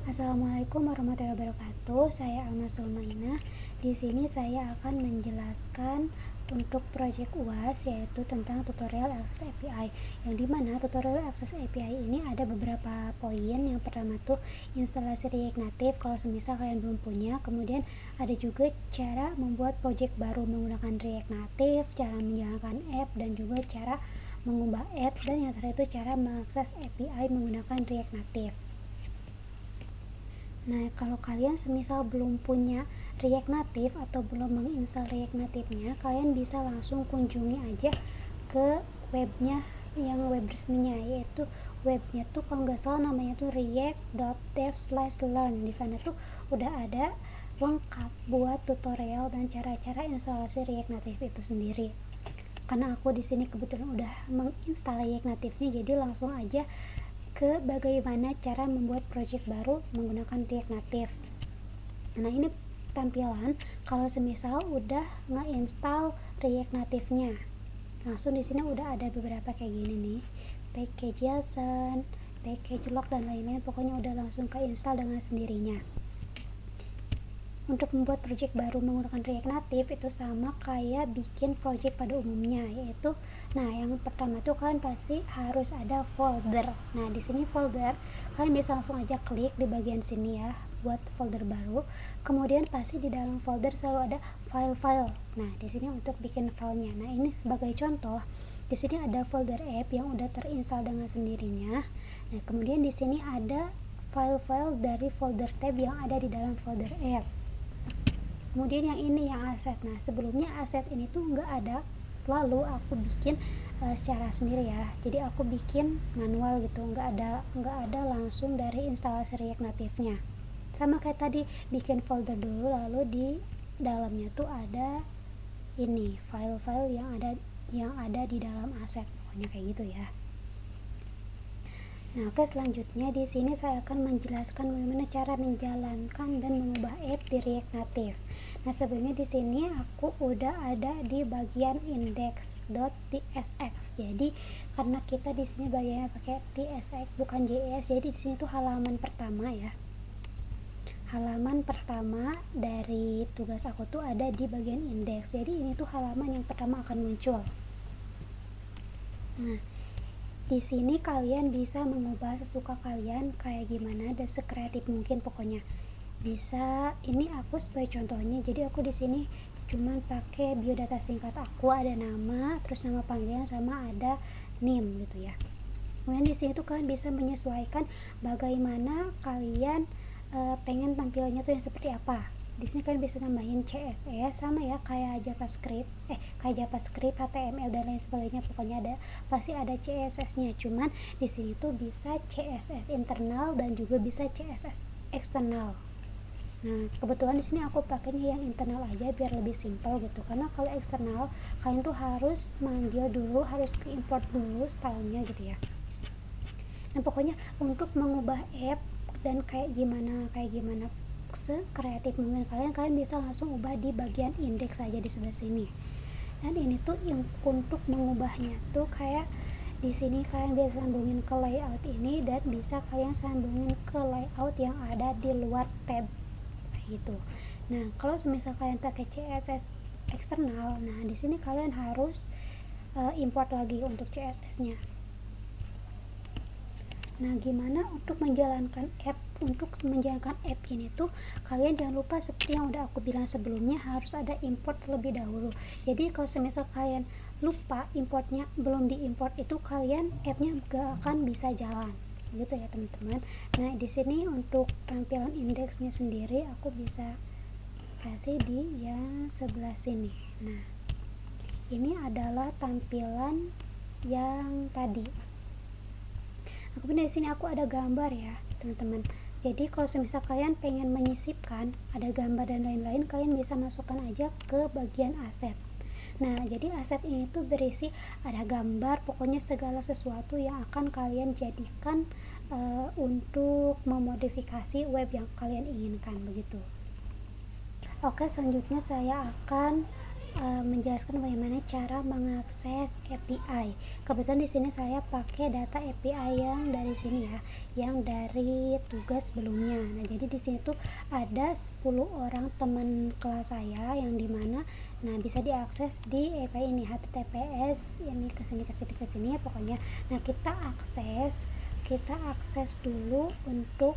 Assalamualaikum warahmatullahi wabarakatuh. Saya Alma Sulmaina. Di sini saya akan menjelaskan untuk project UAS, yaitu tentang tutorial Access API. Yang dimana tutorial Access API ini ada beberapa poin. Yang pertama tuh instalasi React Native kalau semisal kalian belum punya. Kemudian ada juga cara membuat project baru menggunakan React Native, cara menjalankan app, dan juga cara mengubah app, dan yang terakhir itu cara mengakses API menggunakan React Native. Nah, kalau kalian semisal belum punya React Native atau belum menginstal React Native-nya, kalian bisa langsung kunjungi aja ke webnya, yang web resminya, yaitu webnya tuh kalau nggak salah namanya tuh react.dev/learn. Di sana tuh udah ada lengkap buat tutorial dan cara-cara instalasi React Native itu sendiri. Karena aku di sini kebetulan udah menginstal React Native-nya, jadi langsung aja ke bagaimana cara membuat project baru menggunakan React Native. Nah, ini tampilan kalau semisal udah ngeinstall React Native-nya. Langsung di sini udah ada beberapa kayak gini nih, package JSON, package log, dan lain-lain. Pokoknya udah langsung keinstall dengan sendirinya. Untuk membuat project baru menggunakan React Native itu sama kayak bikin project pada umumnya, yaitu yang pertama tuh kalian pasti harus ada folder. Nah, di sini folder kalian bisa langsung aja klik di bagian sini ya buat folder baru. Kemudian pasti di dalam folder selalu ada file-file. Nah, di sini untuk bikin filenya. Nah, ini sebagai contoh, di sini ada folder app yang udah terinstall dengan sendirinya. Nah, kemudian di sini ada file-file dari folder tab yang ada di dalam folder app. Kemudian yang ini yang aset. Nah, sebelumnya aset ini tuh nggak ada, lalu aku bikin secara sendiri ya. Jadi aku bikin manual gitu, nggak ada langsung dari instalasi React Native-nya. Sama kayak tadi, bikin folder dulu, lalu di dalamnya tuh ada ini file-file yang ada di dalam aset. Pokoknya kayak gitu ya. Nah, oke, selanjutnya di sini saya akan menjelaskan bagaimana cara menjalankan dan mengubah app di React Native. Nah, sebelumnya di sini aku udah ada di bagian index.tsx. Jadi karena kita di sini bagiannya pakai tsx bukan js, jadi di sini tuh halaman pertama ya. Halaman pertama dari tugas aku tuh ada di bagian index. Jadi ini tuh halaman yang pertama akan muncul. Nah, di sini kalian bisa mengubah sesuka kalian kayak gimana dan sekreatif mungkin pokoknya. Bisa, ini aku sebagai contohnya, jadi aku di sini cuman pakai biodata singkat aku, ada nama, terus nama panggilan, sama ada name gitu ya. Kemudian di sini tuh kalian bisa menyesuaikan bagaimana kalian pengen tampilannya tuh yang seperti apa. Di sini kalian bisa nambahin CSS, sama ya kayak JavaScript, HTML dan lain sebagainya. Pokoknya pasti ada CSS-nya. Cuman di sini tuh bisa CSS internal dan juga bisa CSS eksternal. Nah, kebetulan di sini aku pakainya yang internal aja biar lebih simpel gitu. Karena kalau eksternal kalian tuh harus manggil dulu, harus import dulu stylenya gitu ya. Nah, pokoknya untuk mengubah app dan kayak gimana sekreatif mungkin kalian bisa langsung ubah di bagian indeks aja di sebelah sini. Dan ini tuh untuk mengubahnya tuh kayak di sini kalian bisa sambungin ke layout ini, dan bisa kalian sambungin ke layout yang ada di luar tab gitu. Nah, kalau semisal kalian pakai CSS eksternal, nah di sini kalian harus import lagi untuk CSS-nya. Nah, gimana untuk menjalankan app? Untuk menjalankan app ini tuh kalian jangan lupa seperti yang udah aku bilang sebelumnya, harus ada import terlebih dahulu. Jadi kalau semisal kalian lupa importnya, belum diimport, itu kalian appnya gak akan bisa jalan gitu ya teman-teman. Nah, di sini untuk tampilan indeksnya sendiri aku bisa kasih di yang sebelah sini. Nah, ini adalah tampilan yang tadi. Kemudian di sini aku ada gambar ya teman-teman. Jadi kalau semisal kalian pengen menyisipkan ada gambar dan lain-lain, kalian bisa masukkan aja ke bagian aset. Nah, jadi aset ini tuh berisi ada gambar, pokoknya segala sesuatu yang akan kalian jadikan untuk memodifikasi web yang kalian inginkan begitu. Oke, selanjutnya saya akan menjelaskan bagaimana cara mengakses API. Kebetulan di sini saya pakai data API yang dari sini ya, yang dari tugas sebelumnya. Nah, jadi di sini tuh ada 10 orang teman kelas saya yang dimana bisa diakses di API ini, HTTPS ini kesini ya pokoknya. Nah, kita akses dulu untuk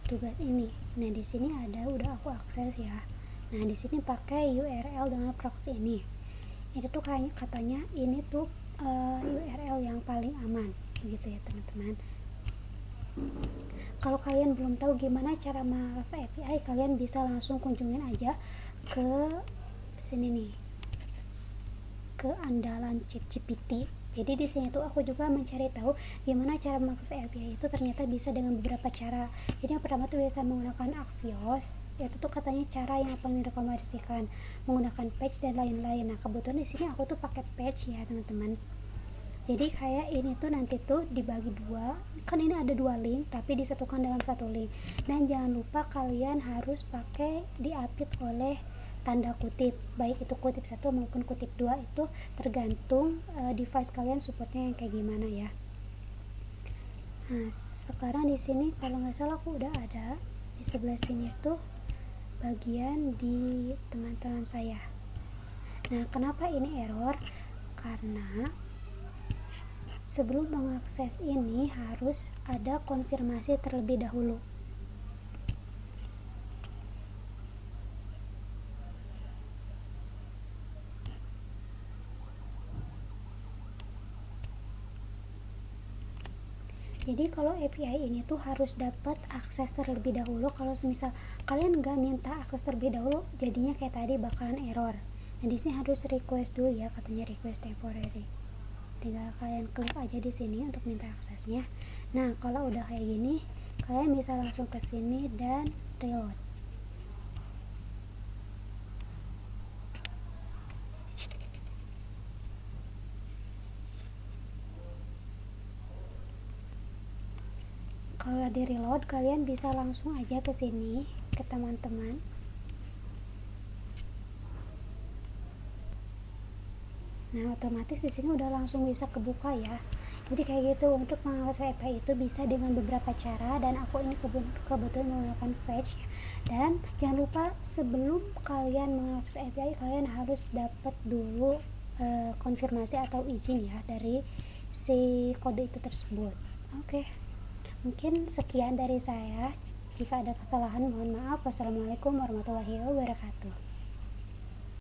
tugas ini. Nah, di sini udah aku akses ya. Nah, di sini pakai URL dengan proxy ini. Itu tuh katanya ini tuh URL yang paling aman, gitu ya teman-teman. Kalau kalian belum tahu gimana cara mengakses API, kalian bisa langsung kunjungin aja ke sini nih, ke andalan ChatGPT. Jadi di sini tuh aku juga mencari tahu gimana cara mengakses API itu ternyata bisa dengan beberapa cara. Jadi yang pertama tuh bisa menggunakan Axios, itu tuh katanya cara yang paling direkomendasikan, menggunakan page dan lain-lain. Nah, kebetulan di sini aku tuh pakai page ya teman-teman. Jadi kayak ini tuh nanti tuh dibagi dua, kan ini ada dua link tapi disatukan dalam satu link. Dan jangan lupa kalian harus pakai diapit oleh tanda kutip, baik itu kutip 1 maupun kutip 2, itu tergantung device kalian supportnya yang kayak gimana ya. Nah, sekarang di sini kalau nggak salah aku udah ada di sebelah sini tuh bagian di teman-teman saya. Nah, kenapa ini error? Karena sebelum mengakses ini harus ada konfirmasi terlebih dahulu. Jadi kalau API ini tuh harus dapat akses terlebih dahulu. Kalau misal kalian nggak minta akses terlebih dahulu, jadinya kayak tadi bakalan error. Nah, di sini harus request dulu ya, katanya request temporary. Tinggal kalian klik aja di sini untuk minta aksesnya. Nah, kalau udah kayak gini, kalian bisa langsung ke sini dan reload. Kalau di reload, kalian bisa langsung aja ke sini ke teman-teman. Nah, otomatis di sini udah langsung bisa kebuka ya. Jadi kayak gitu, untuk mengakses API itu bisa dengan beberapa cara, dan aku ini kebetulan menggunakan Fetch. Dan jangan lupa sebelum kalian mengakses API, kalian harus dapat dulu konfirmasi atau izin ya dari si kode itu tersebut. Oke. Mungkin sekian dari saya. Jika ada kesalahan mohon maaf. Wassalamualaikum warahmatullahi wabarakatuh.